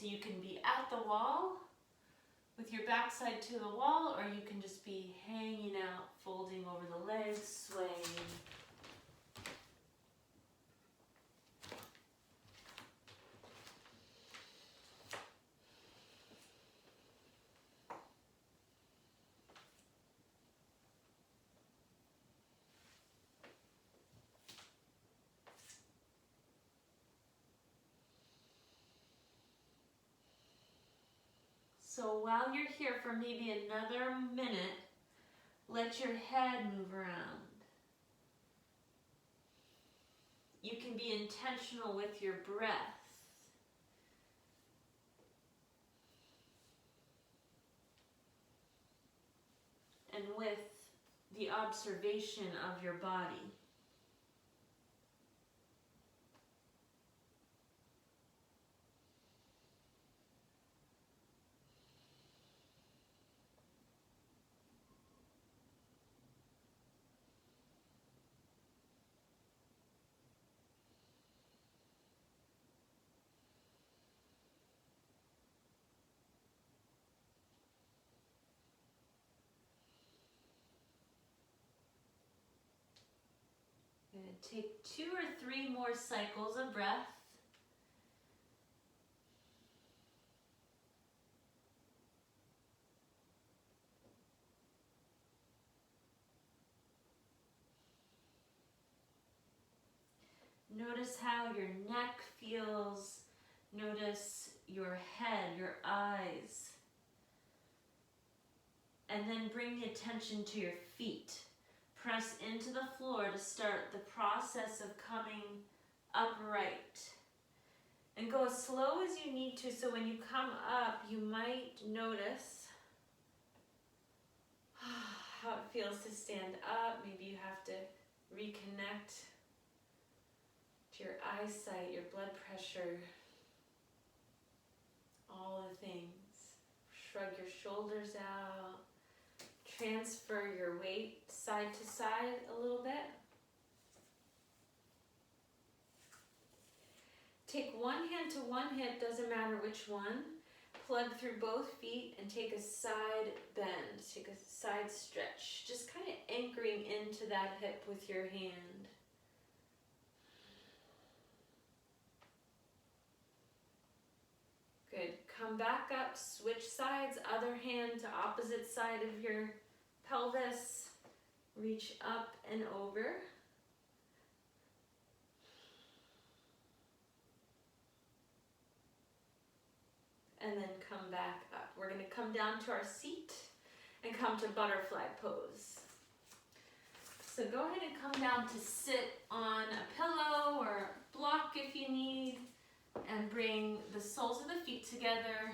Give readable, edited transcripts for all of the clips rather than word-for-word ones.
So you can be at the wall with your backside to the wall, or you can just be hanging out, folding over the legs, swaying. So while you're here for maybe another minute, let your head move around. You can be intentional with your breath. And with the observation of your body. Take 2 or 3 more cycles of breath. Notice how your neck feels. Notice your head, your eyes. And then bring the attention to your feet. Press into the floor to start the process of coming upright. And go as slow as you need to, so when you come up, you might notice how it feels to stand up. Maybe you have to reconnect to your eyesight, your blood pressure, all the things. Shrug your shoulders out. Transfer your weight side to side a little bit. Take one hand to one hip, doesn't matter which one. Plug through both feet and take a side bend, take a side stretch. Just kind of anchoring into that hip with your hand. Good. Come back up, switch sides, other hand to opposite side of your pelvis. Reach up and over. And then come back up. We're going to come down to our seat and come to butterfly pose. So go ahead and come down to sit on a pillow or block if you need, and bring the soles of the feet together,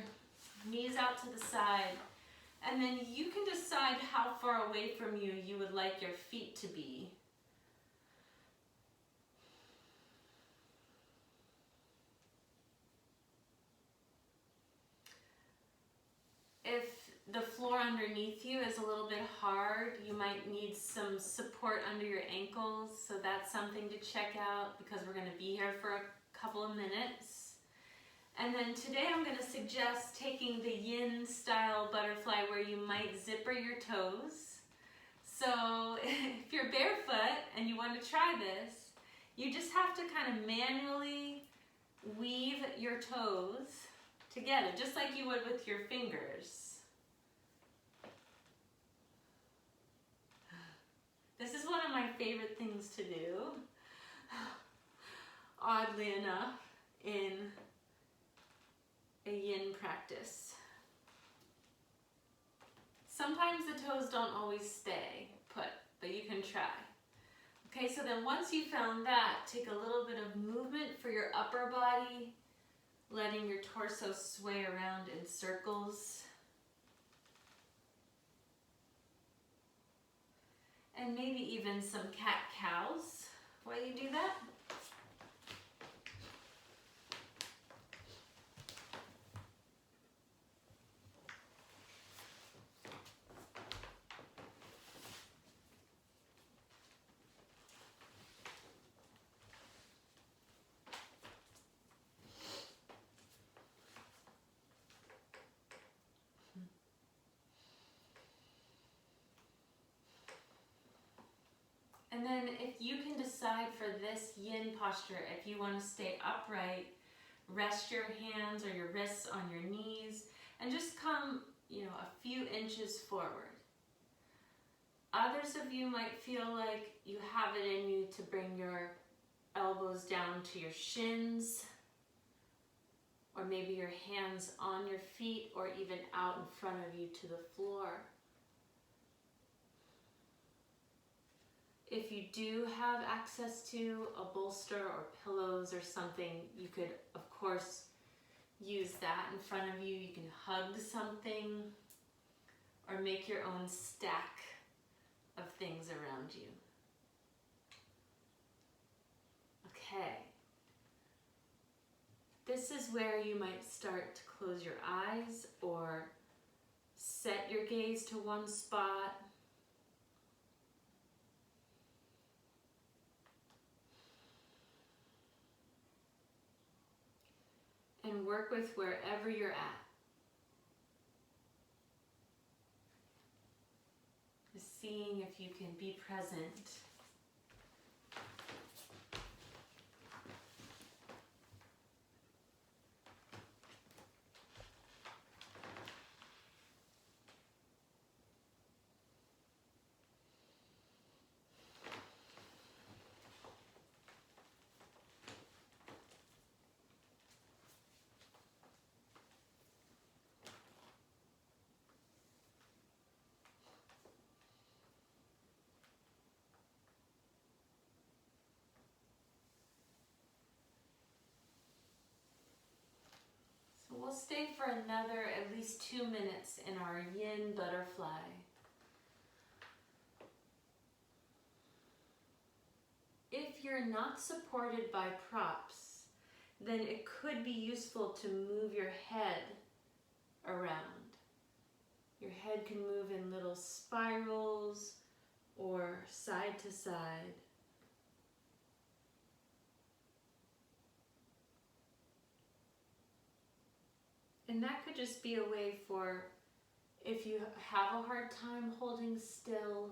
knees out to the side, and then you can decide how far away from you you would like your feet to be. If the floor underneath you is a little bit hard, you might need some support under your ankles, so that's something to check out because we're going to be here for a couple of minutes. And then today I'm going to suggest taking the yin style butterfly where you might zipper your toes. So if you're barefoot and you want to try this, you just have to kind of manually weave your toes together, just like you would with your fingers. This is one of my favorite things to do, oddly enough, in a yin practice. Sometimes the toes don't always stay put, but you can try. Okay, so then once you found that, take a little bit of movement for your upper body, letting your torso sway around in circles. And maybe even some cat-cows while you do that. then if you can decide for this yin posture, if you want to stay upright, rest your hands or your wrists on your knees and just come, a few inches forward. Others of you might feel like you have it in you to bring your elbows down to your shins, or maybe your hands on your feet or even out in front of you to the floor. If you do have access to a bolster or pillows or something, you could, of course, use that in front of you. You can hug something or make your own stack of things around you. Okay. This is where you might start to close your eyes or set your gaze to one spot. And work with wherever you're at. Just seeing if you can be present. We'll stay for another at least 2 minutes in our yin butterfly. If you're not supported by props, then it could be useful to move your head around. Your head can move in little spirals or side to side. And that could just be a way for, if you have a hard time holding still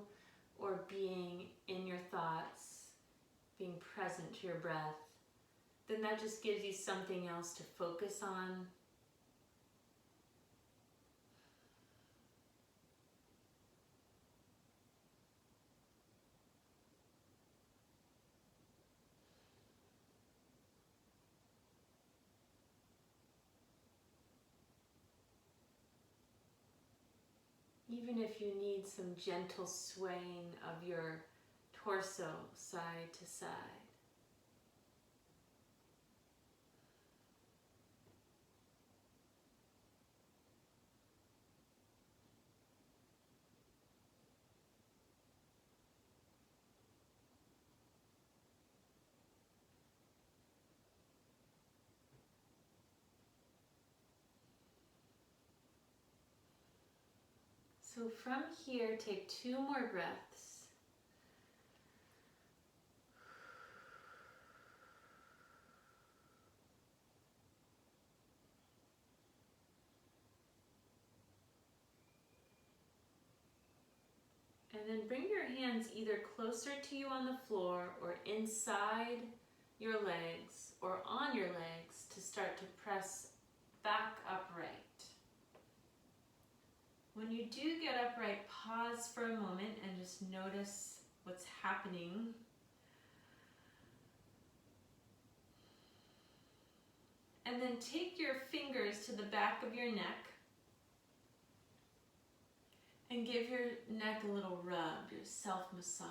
or being in your thoughts, being present to your breath, then that just gives you something else to focus on. Even if you need some gentle swaying of your torso side to side. So from here, take 2 more breaths. And then bring your hands either closer to you on the floor or inside your legs or on your legs to start to press back upright. When you do get upright, pause for a moment and just notice what's happening. And then take your fingers to the back of your neck and give your neck a little rub, your self-massage.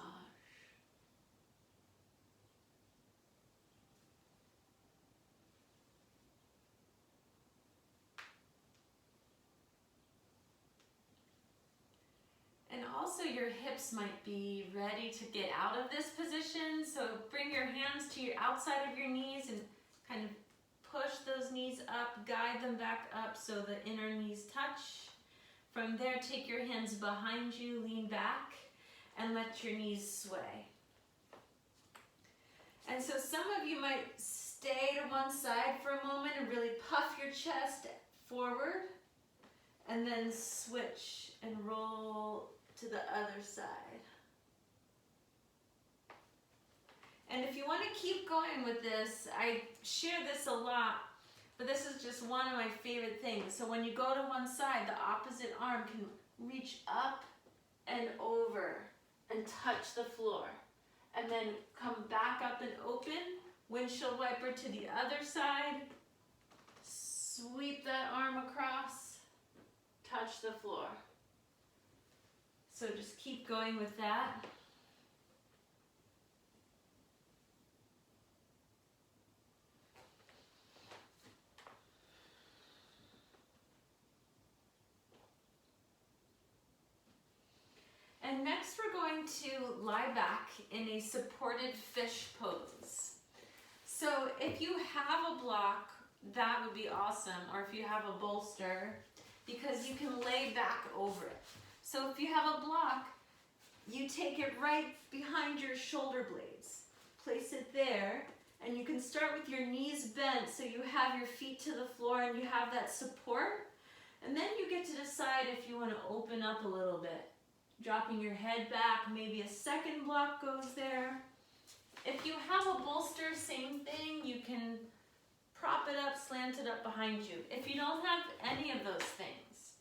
And also your hips might be ready to get out of this position. So bring your hands to your outside of your knees and kind of push those knees up, guide them back up so the inner knees touch. From there, take your hands behind you, lean back, and let your knees sway. And so some of you might stay to one side for a moment and really puff your chest forward, and then switch and roll to the other side. And if you want to keep going with this, I share this a lot, but this is just one of my favorite things. So when you go to one side, the opposite arm can reach up and over and touch the floor. And then come back up and open, windshield wiper to the other side, sweep that arm across, touch the floor. So just keep going with that. And next we're going to lie back in a supported fish pose. So if you have a block, that would be awesome, or if you have a bolster, because you can lay back over it. So if you have a block, you take it right behind your shoulder blades. Place it there, and you can start with your knees bent so you have your feet to the floor and you have that support. And then you get to decide if you want to open up a little bit. Dropping your head back, maybe a second block goes there. If you have a bolster, same thing, you can prop it up, slant it up behind you. If you don't have any of those things,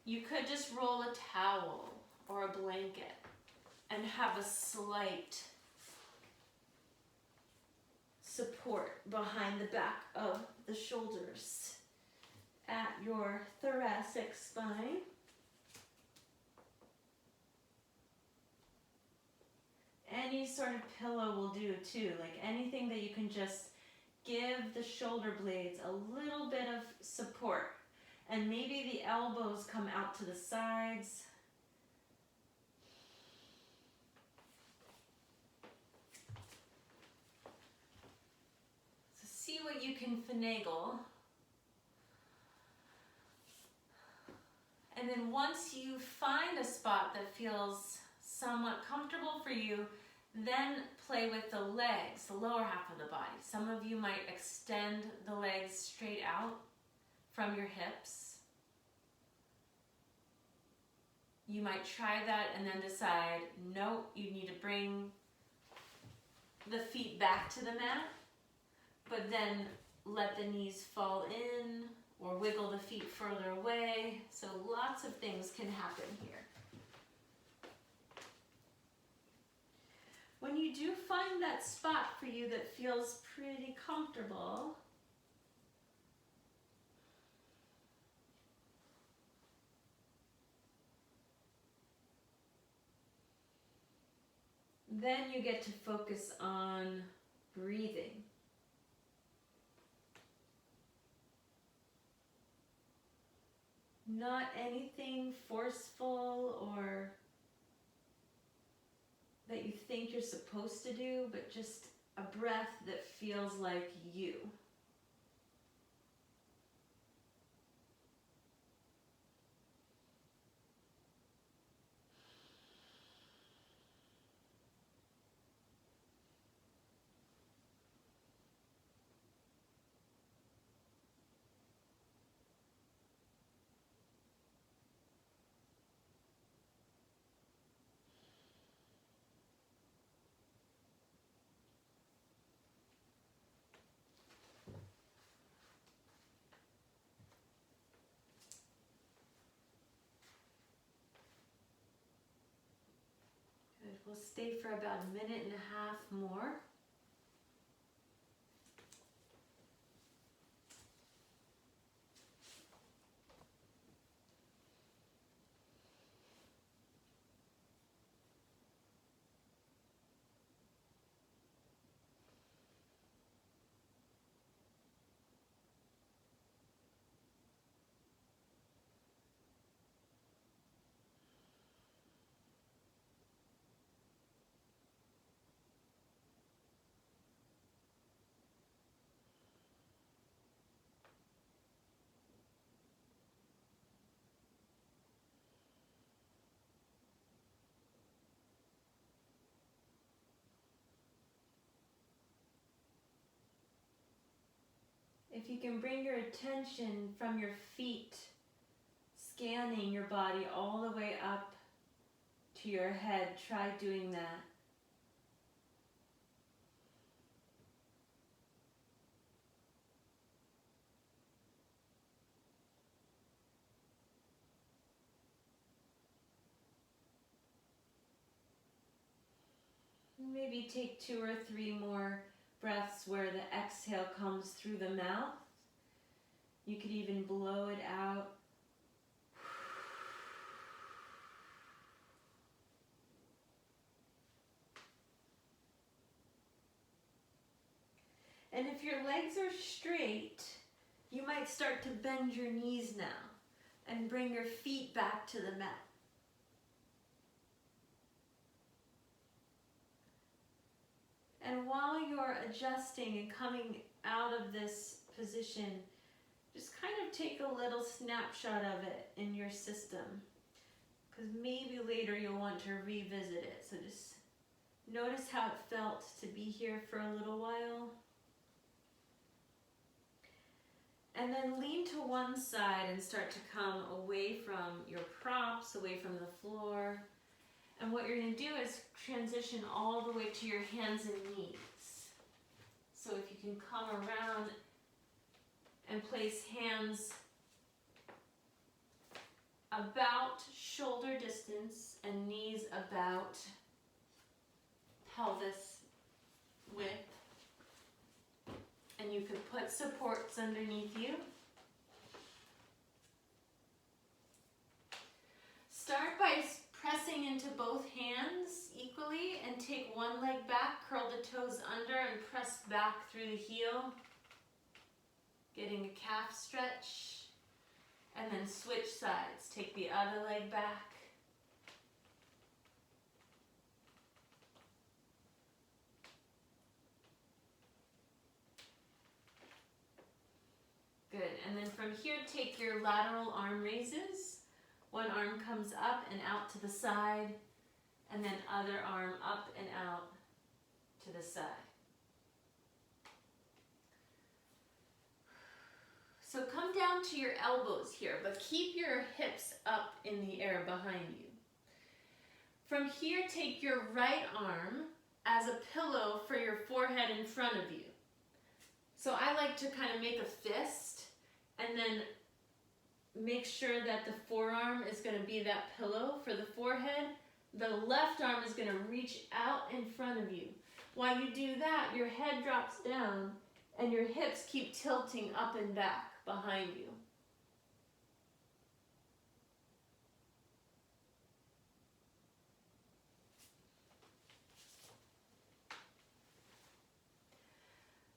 you could just roll a towel or a blanket and have a slight support behind the back of the shoulders at your thoracic spine. Any sort of pillow will do too, like anything that you can just give the shoulder blades a little bit of support. And maybe the elbows come out to the sides. So see what you can finagle. And then once you find a spot that feels somewhat comfortable for you, then play with the legs, the lower half of the body. Some of you might extend the legs straight out from your hips. You might try that and then decide, nope, you need to bring the feet back to the mat, but then let the knees fall in or wiggle the feet further away. So lots of things can happen here. When you do find that spot for you that feels pretty comfortable, then you get to focus on breathing. Not anything forceful or that you think you're supposed to do, but just a breath that feels like you. We'll stay for about a minute and a half more. If you can bring your attention from your feet, scanning your body all the way up to your head, try doing that. Maybe take 2 or 3 more breaths where the exhale comes through the mouth. You could even blow it out. And if your legs are straight, you might start to bend your knees now and bring your feet back to the mat. And while you're adjusting and coming out of this position, just kind of take a little snapshot of it in your system, because maybe later you'll want to revisit it. So just notice how it felt to be here for a little while. And then lean to one side and start to come away from your props, away from the floor. And what you're going to do is transition all the way to your hands and knees. So if you can come around and place hands about shoulder distance and knees about pelvis width. And you could put supports underneath you. Start by pressing into both hands equally and take one leg back, curl the toes under and press back through the heel, getting a calf stretch, and then switch sides. Take the other leg back. Good, and then from here take your lateral arm raises. One arm comes up and out to the side, and then other arm up and out to the side. So come down to your elbows here, but keep your hips up in the air behind you. From here, take your right arm as a pillow for your forehead in front of you. So I like to kind of make a fist and then make sure that the forearm is going to be that pillow for the forehead. The left arm is going to reach out in front of you. While you do that, your head drops down and your hips keep tilting up and back behind you.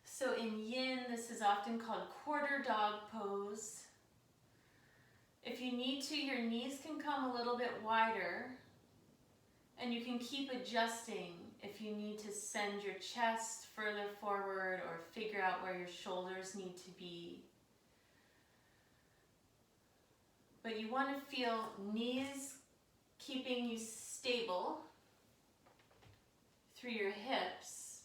So in yin, this is often called quarter dog pose. If you need to, your knees can come a little bit wider, and you can keep adjusting if you need to send your chest further forward or figure out where your shoulders need to be. But you want to feel knees keeping you stable through your hips,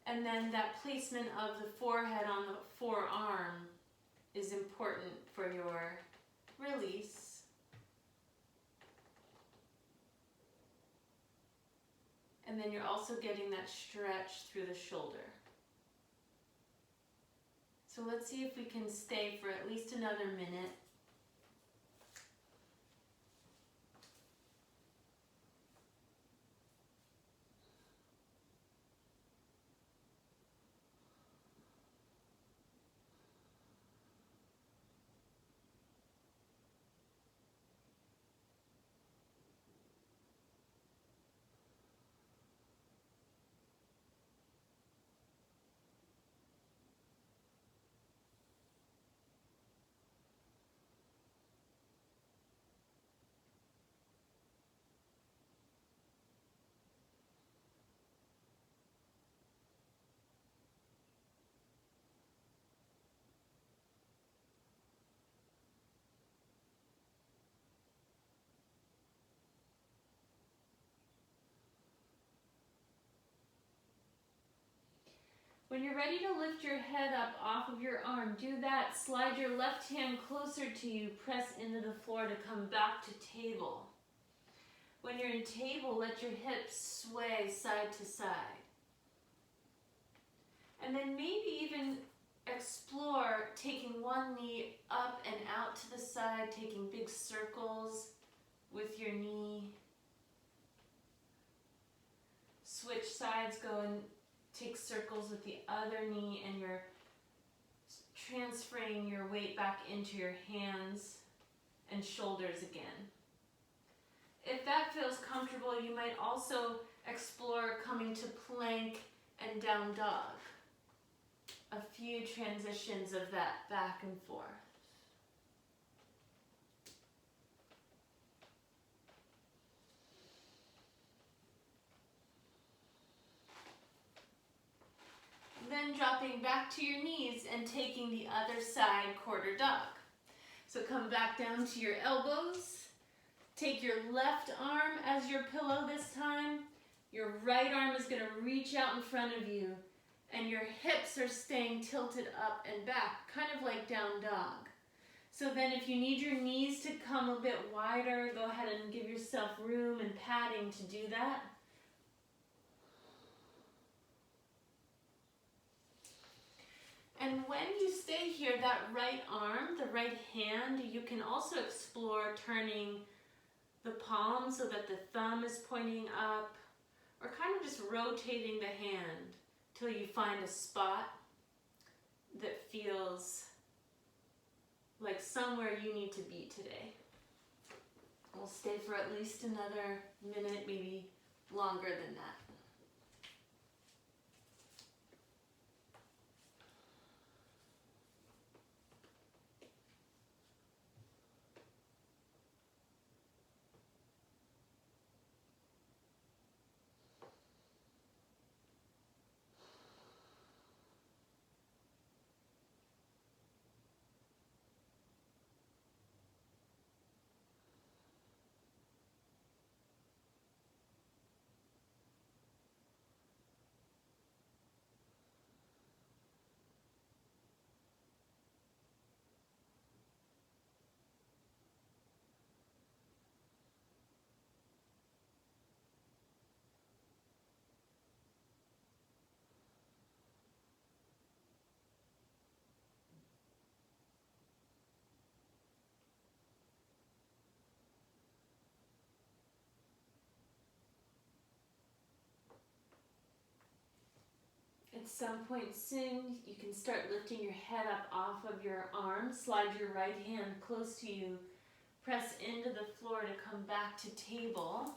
and then that placement of the forehead on the forearm is important for your release. And then you're also getting that stretch through the shoulder. So let's see if we can stay for at least another minute. When you're ready to lift your head up off of your arm, do that. Slide your left hand closer to you, press into the floor to come back to table. When you're in table, let your hips sway side to side. And then maybe even explore taking one knee up and out to the side, taking big circles with your knee. switch sides, go and take circles with the other knee, and you're transferring your weight back into your hands and shoulders again. If that feels comfortable, you might also explore coming to plank and down dog. A few transitions of that back and forth. Then dropping back to your knees and taking the other side quarter dog. So come back down to your elbows. Take your left arm as your pillow this time. Your right arm is going to reach out in front of you, and your hips are staying tilted up and back, kind of like down dog. So then if you need your knees to come a bit wider, go ahead and give yourself room and padding to do that. And when you stay here, that right arm, the right hand, you can also explore turning the palm so that the thumb is pointing up, or kind of just rotating the hand till you find a spot that feels like somewhere you need to be today. We'll stay for at least another minute, maybe longer than that. At some point soon, you can start lifting your head up off of your arms. Slide your right hand close to you. Press into the floor to come back to table.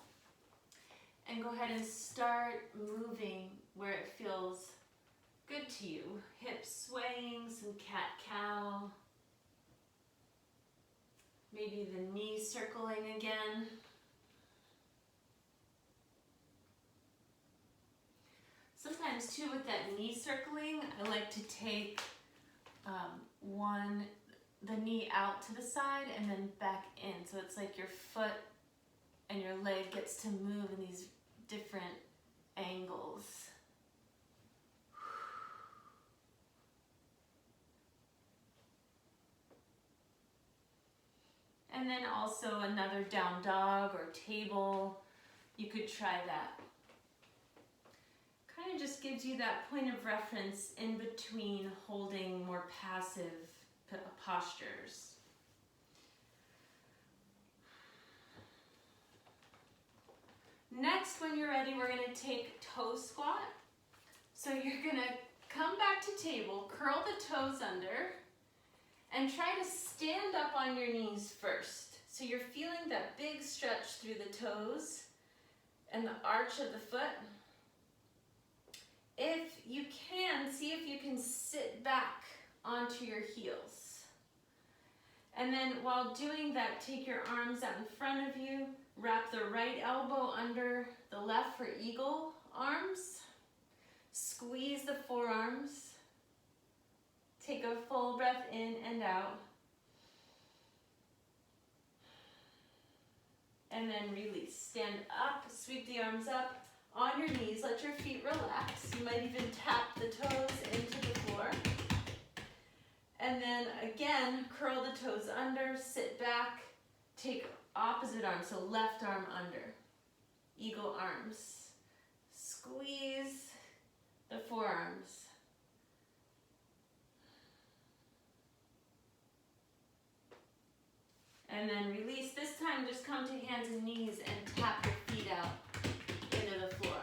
And go ahead and start moving where it feels good to you. Hips swaying, some cat-cow. Maybe the knees circling again. Sometimes too with that knee circling, I like to take the knee out to the side and then back in. So it's like your foot and your leg gets to move in these different angles. And then also another down dog or table, you could try that. Kind of just gives you that point of reference in between holding more passive postures. Next, when you're ready, we're going to take toe squat. So you're going to come back to table, curl the toes under, and try to stand up on your knees first. So you're feeling that big stretch through the toes and the arch of the foot. If you can, see if you can sit back onto your heels. And then while doing that, take your arms out in front of you, wrap the right elbow under the left for eagle arms, squeeze the forearms, take a full breath in and out, and then release. Stand up, sweep the arms up, on your knees, let your feet relax. You might even tap the toes into the floor. And then again, curl the toes under, sit back, take opposite arm, so left arm under. Eagle arms. Squeeze the forearms. And then release. This time just come to hands and knees and tap your feet out into the floor.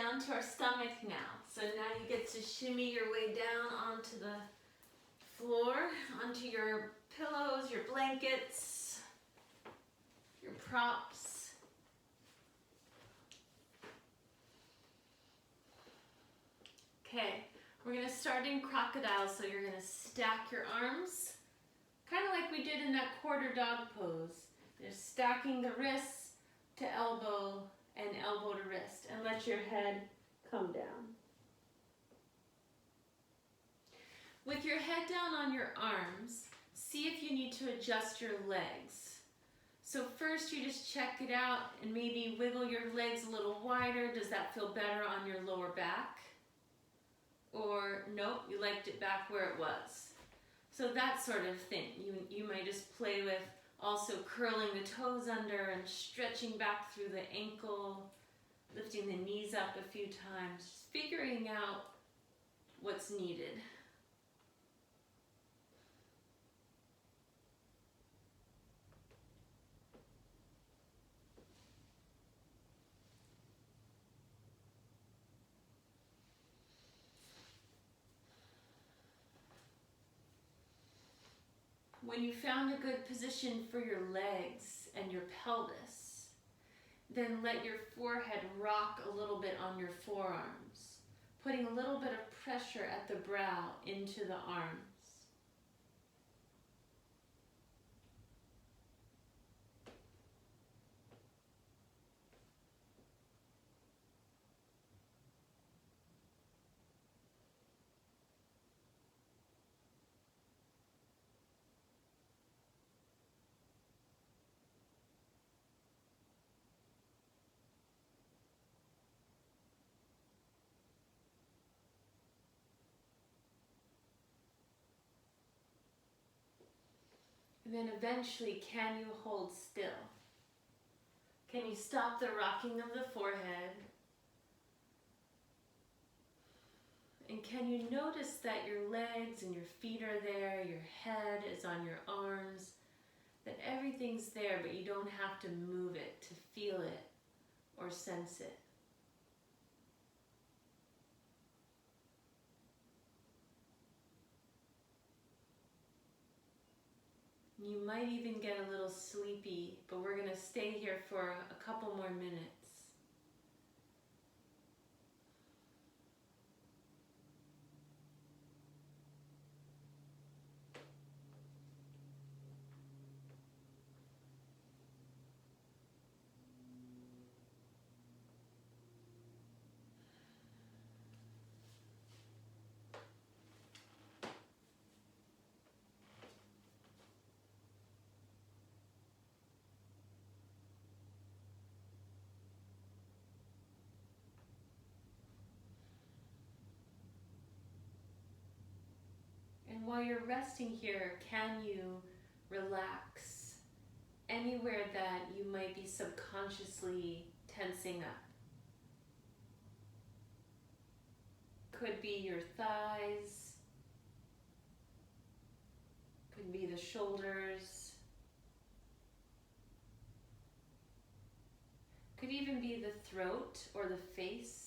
down to our stomach now. So now you get to shimmy your way down onto the floor, onto your pillows, your blankets, your props. Okay, we're gonna start in crocodile, so you're gonna stack your arms, kind of like we did in that quarter dog pose. You're stacking the wrists to elbow and elbow to wrist, and let your head come down. With your head down on your arms, see if you need to adjust your legs. So first you just check it out and maybe wiggle your legs a little wider. Does that feel better on your lower back? Or nope, you liked it back where it was. So that sort of thing. You might just play with also curling the toes under and stretching back through the ankle, lifting the knees up a few times, just figuring out what's needed. When you found a good position for your legs and your pelvis, then let your forehead rock a little bit on your forearms, putting a little bit of pressure at the brow into the arms. And then eventually, can you hold still? Can you stop the rocking of the forehead? And can you notice that your legs and your feet are there, your head is on your arms, that everything's there, but you don't have to move it to feel it or sense it? You might even get a little sleepy, but we're going to stay here for a couple more minutes. And while you're resting here, can you relax anywhere that you might be subconsciously tensing up? Could be your thighs, could be the shoulders, could even be the throat or the face.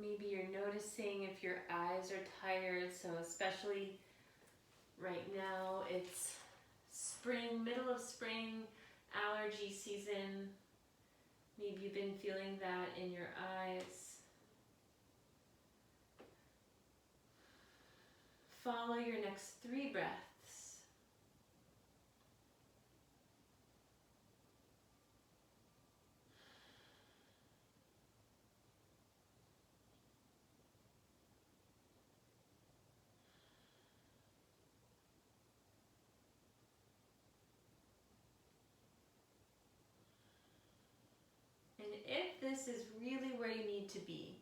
Maybe you're noticing if your eyes are tired, so especially right now, it's spring, middle of spring, allergy season. Maybe you've been feeling that in your eyes. Follow your next 3 breaths. this is really where you need to be.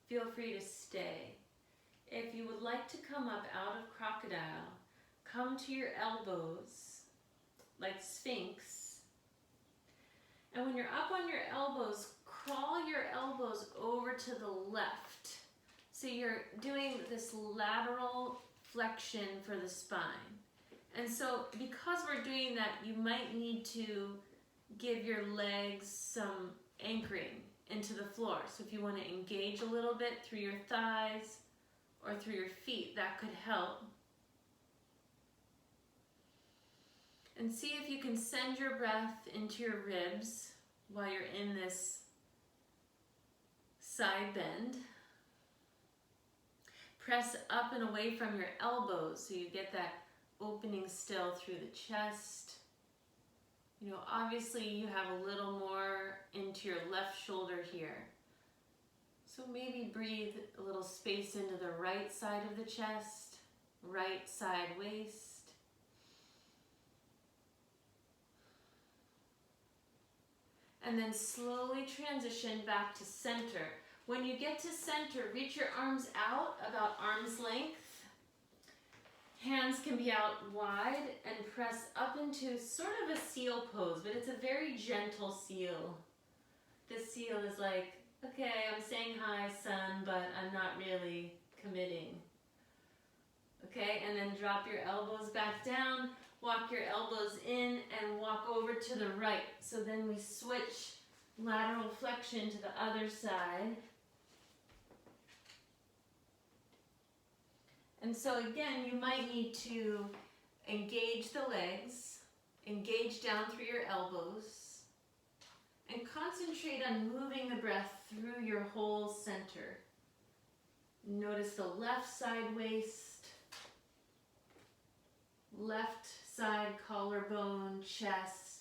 Feel free to stay. If you would like to come up out of crocodile, come to your elbows like Sphinx. And when you're up on your elbows, crawl your elbows over to the left. So you're doing this lateral flexion for the spine. And so because we're doing that, you might need to give your legs some anchoring into the floor. So if you want to engage a little bit through your thighs or through your feet, that could help. And see if you can send your breath into your ribs while you're in this side bend. Press up and away from your elbows so you get that opening still through the chest. You know, obviously you have a little more into your left shoulder here. So maybe breathe a little space into the right side of the chest, right side waist. And then slowly transition back to center. When you get to center, reach your arms out about arm's length. Hands can be out wide and press up into sort of a seal pose, but it's a very gentle seal. This seal is like, okay, I'm saying hi, son, but I'm not really committing. Okay, and then drop your elbows back down, walk your elbows in, and walk over to the right. So then we switch lateral flexion to the other side. And so again, you might need to engage the legs, engage down through your elbows, and concentrate on moving the breath through your whole center. Notice the left side waist, left side collarbone, chest.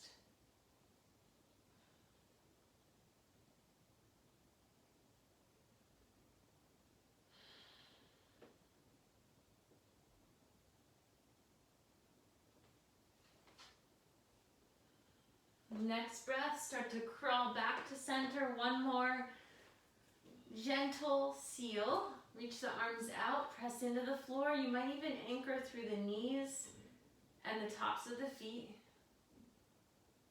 Next breath, start to crawl back to center. One more gentle seal. Reach the arms out, press into the floor. You might even anchor through the knees and the tops of the feet.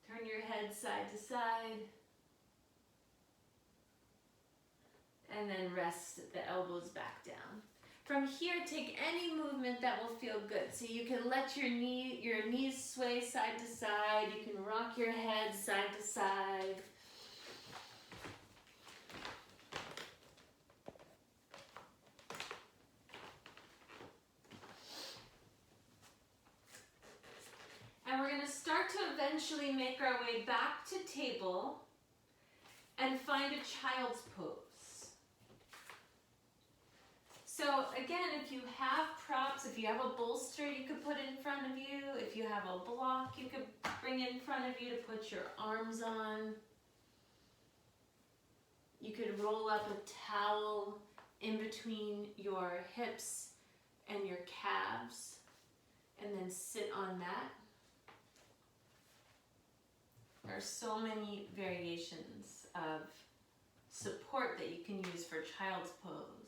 Turn your head side to side. And then rest the elbows back down. From here, take any movement that will feel good. So you can let your knees sway side to side. You can rock your head side to side. And we're going to start to eventually make our way back to table and find a child's pose. So again, if you have props, if you have a bolster you could put in front of you, if you have a block you could bring in front of you to put your arms on. You could roll up a towel in between your hips and your calves and then sit on that. There are so many variations of support that you can use for child's pose.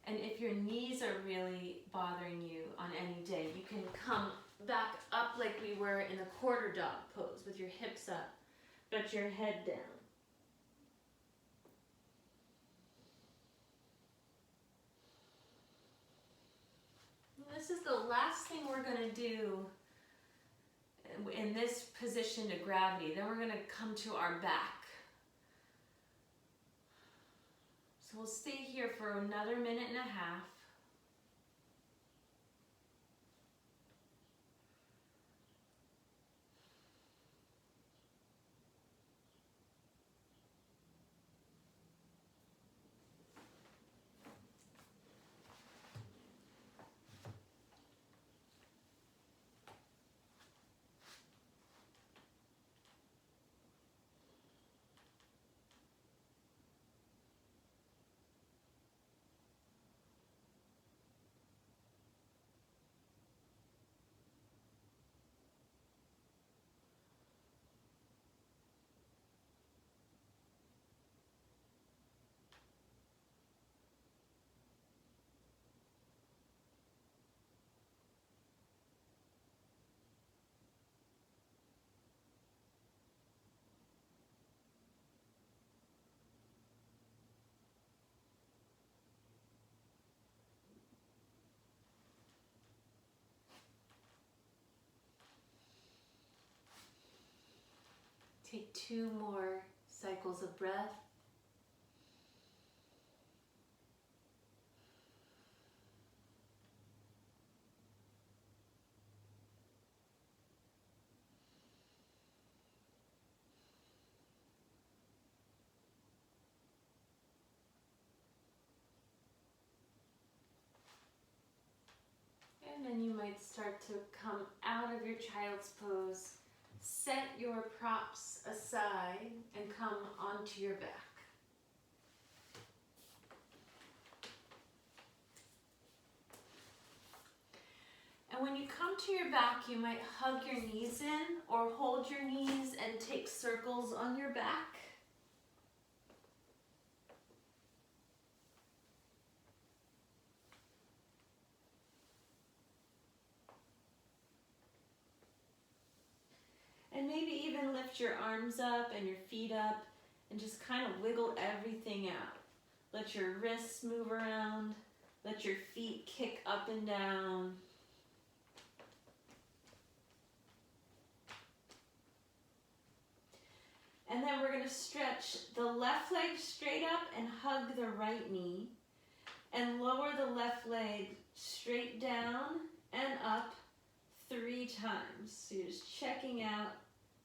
And if your knees are really bothering you on any day, you can come back up like we were in the quarter dog pose with your hips up, but your head down. This is the last thing we're going to do in this position to gravity. Then we're going to come to our back. So we'll stay here for another minute and a half. Take 2 more cycles of breath. And then you might start to come out of your child's pose. Set your props aside and come onto your back. And when you come to your back, you might hug your knees in or hold your knees and take circles on your back. And maybe even lift your arms up and your feet up and just kind of wiggle everything out. Let your wrists move around. Let your feet kick up and down. And then we're going to stretch the left leg straight up and hug the right knee. And lower the left leg straight down and up 3 times. So you're just checking out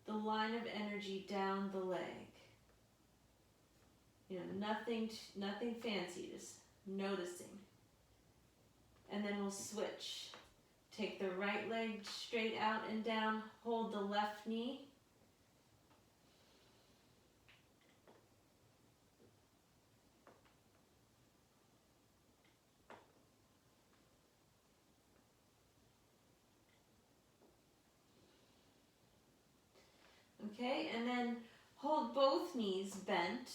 the line of energy down the leg. You know, nothing fancy, just noticing. And then we'll switch. Take the right leg straight out and down, hold the left knee. Okay, and then hold both knees bent,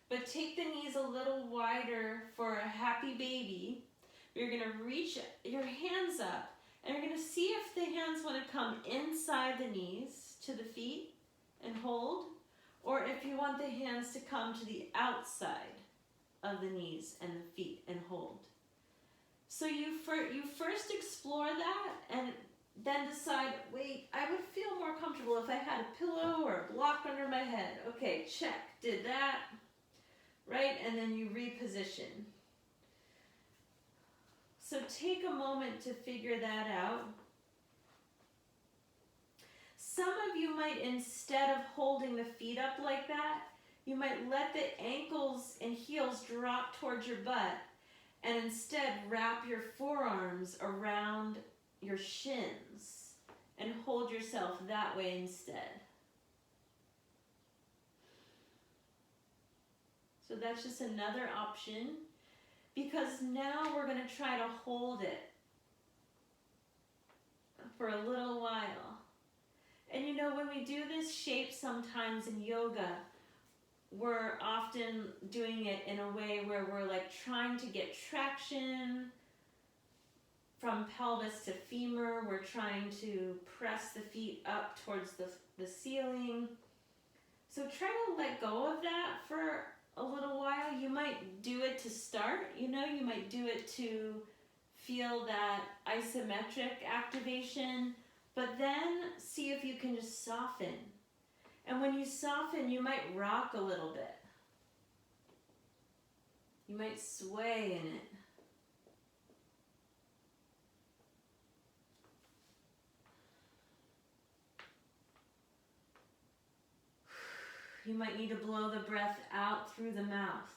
but take the knees a little wider for a happy baby. You're going to reach your hands up, and you're going to see if the hands want to come inside the knees to the feet and hold, or if you want the hands to come to the outside of the knees and the feet and hold. So you first explore that, and then decide, wait, I would feel more comfortable if I had a pillow or a block under my head. Okay, check, did that, right? And then you reposition. So take a moment to figure that out. Some of you might, instead of holding the feet up like that, you might let the ankles and heels drop towards your butt and instead wrap your forearms around your shins and hold yourself that way instead. So that's just another option, because now we're going to try to hold it for a little while. And you know, when we do this shape sometimes in yoga, we're often doing it in a way where we're like trying to get traction from pelvis to femur. We're trying to press the feet up towards the ceiling. So try to let go of that for a little while. You might do it to start, you know, you might do it to feel that isometric activation, but then see if you can just soften. And when you soften, you might rock a little bit. You might sway in it. You might need to blow the breath out through the mouth.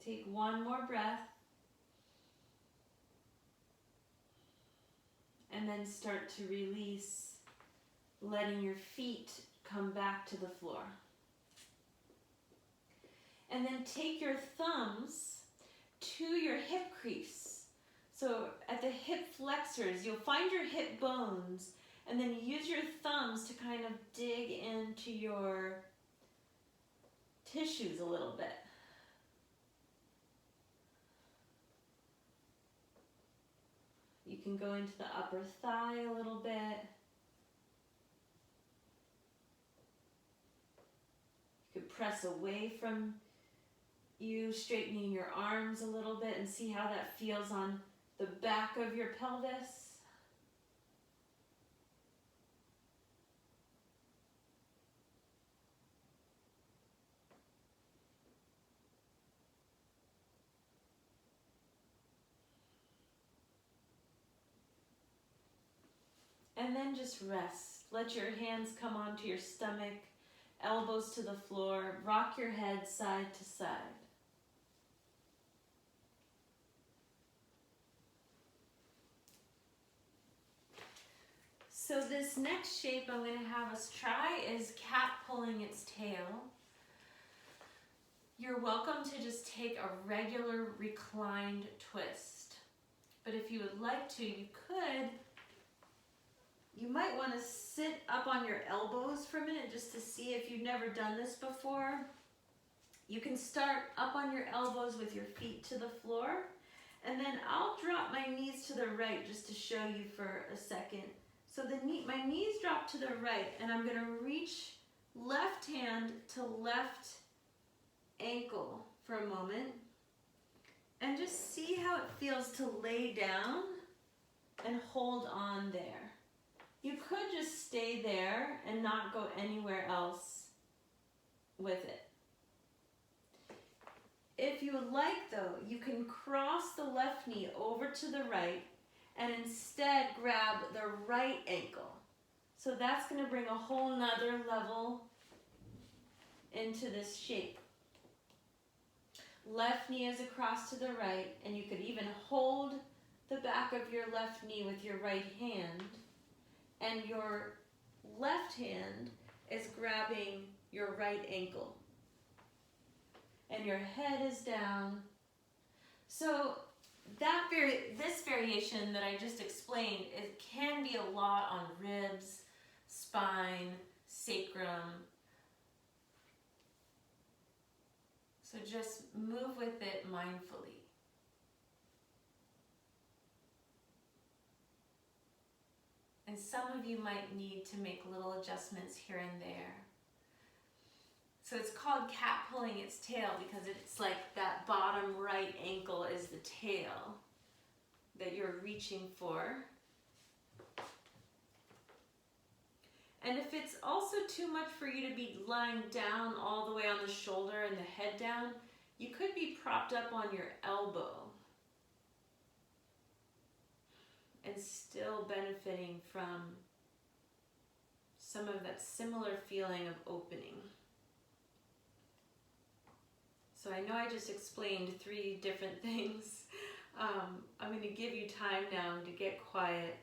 Take one more breath. And then start to release, letting your feet come back to the floor. And then take your thumbs to your hip crease. So at the hip flexors, you'll find your hip bones, And then use your thumbs to kind of dig into your tissues a little bit. You can go into the upper thigh a little bit. You could press away from you, straightening your arms a little bit and see how that feels on the back of your pelvis. And then just rest. Let your hands come onto your stomach, elbows to the floor, rock your head side to side. So this next shape I'm going to have us try is cat pulling its tail. You're welcome to just take a regular reclined twist. But if you would like to, you might want to sit up on your elbows for a minute just to see if you've never done this before. You can start up on your elbows with your feet to the floor, and then I'll drop my knees to the right just to show you for a second. So my knees drop to the right, and I'm going to reach left hand to left ankle for a moment, and just see how it feels to lay down and hold on there. You could just stay there and not go anywhere else with it. If you would like though, you can cross the left knee over to the right and instead grab the right ankle. So that's going to bring a whole nother level into this shape. Left knee is across to the right, and you could even hold the back of your left knee with your right hand, and your left hand is grabbing your right ankle. And your head is down. So this variation that I just explained, it can be a lot on ribs, spine, sacrum. So just move with it mindfully. And some of you might need to make little adjustments here and there. So it's called cat pulling its tail because it's like that bottom right ankle is the tail that you're reaching for. And if it's also too much for you to be lying down all the way on the shoulder and the head down, you could be propped up on your elbow and still benefiting from some of that similar feeling of opening. So I know I just explained 3 different things. I'm going to give you time now to get quiet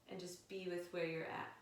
and just be with where you're at.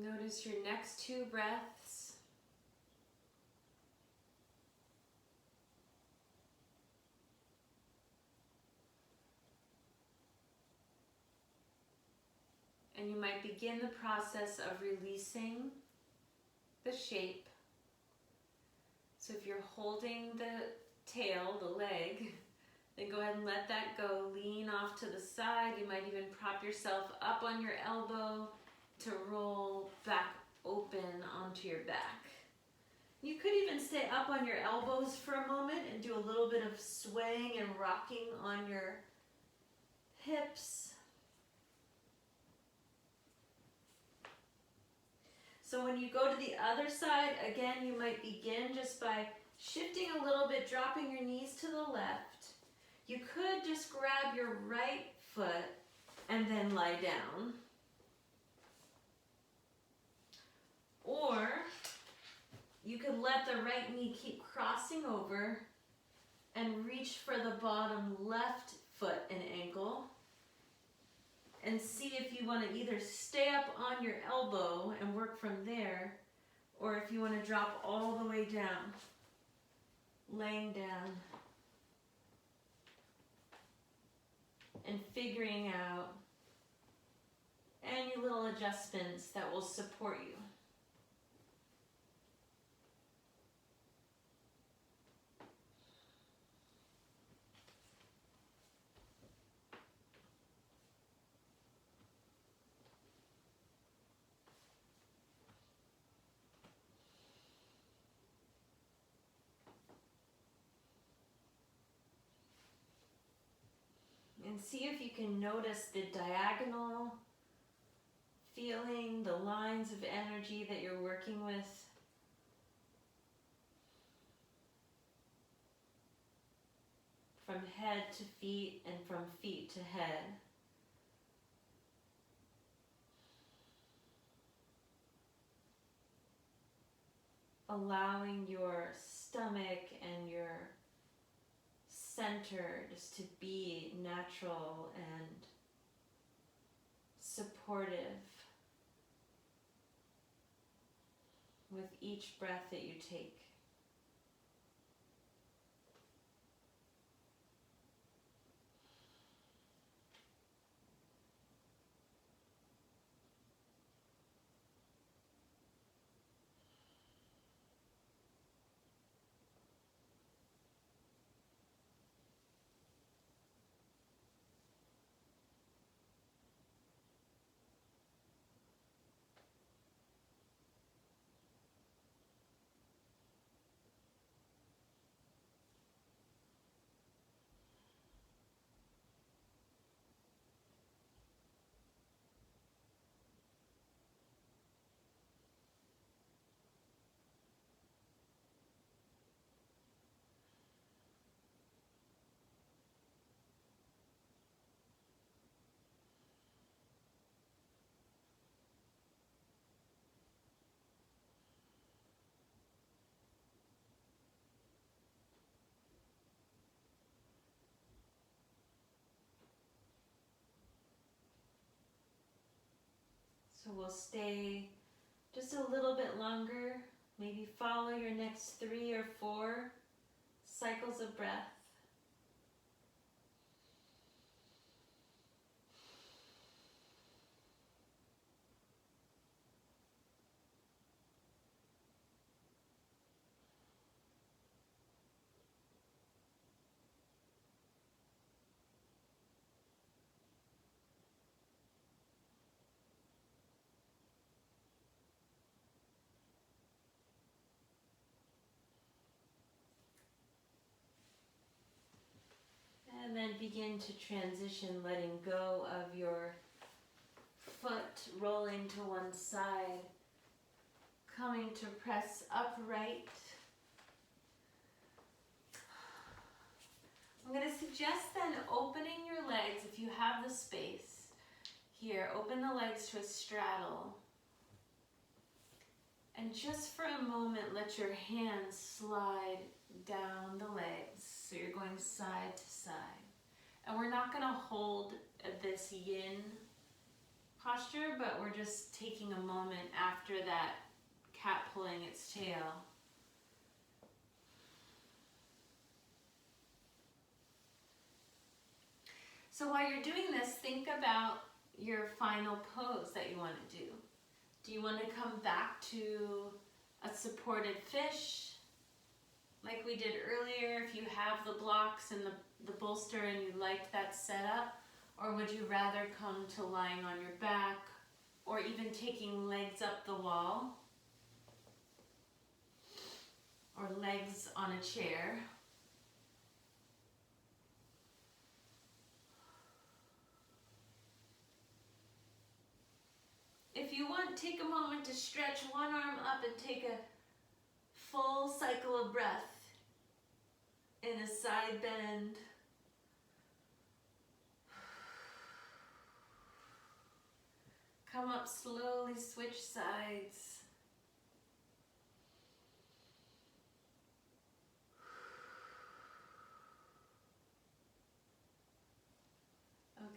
Notice your next 2 breaths. And you might begin the process of releasing the shape. So if you're holding the tail, the leg, then go ahead and let that go. Lean off to the side. You might even prop yourself up on your elbow to roll back open onto your back. You could even stay up on your elbows for a moment and do a little bit of swaying and rocking on your hips. So when you go to the other side, again, you might begin just by shifting a little bit, dropping your knees to the left. You could just grab your right foot and then lie down. Or you could let the right knee keep crossing over and reach for the bottom left foot and ankle. And see if you want to either stay up on your elbow and work from there, or if you want to drop all the way down, laying down, and figuring out any little adjustments that will support you. And see if you can notice the diagonal feeling, the lines of energy that you're working with. From head to feet and from feet to head. Allowing your stomach and your center just to be natural and supportive with each breath that you take. So we'll stay just a little bit longer, maybe follow your next 3 or 4 cycles of breath. And then begin to transition, letting go of your foot, rolling to one side, coming to press upright. I'm going to suggest then opening your legs if you have the space. Here, open the legs to a straddle. And just for a moment, let your hands slide down the legs. So you're going side to side. And we're not going to hold this yin posture, but we're just taking a moment after that cat pulling its tail. So while you're doing this, think about your final pose that you want to do. Do you want to come back to a supported fish like we did earlier if you have the blocks and the bolster and you liked that setup? Or would you rather come to lying on your back or even taking legs up the wall or legs on a chair? If you want, take a moment to stretch one arm up and take a full cycle of breath in a side bend. Come up slowly, switch sides.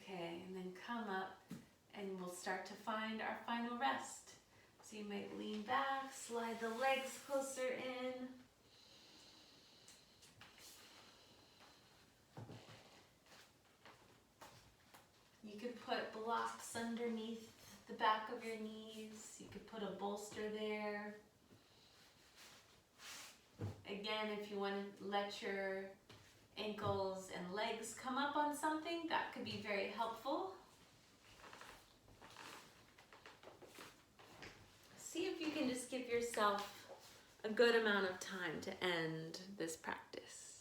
Okay, and then come up and we'll start to find our final rest. So you might lean back, slide the legs closer in. You could put blocks underneath the back of your knees. You could put a bolster there. Again, if you want to let your ankles and legs come up on something, that could be very helpful. See if you can just give yourself a good amount of time to end this practice.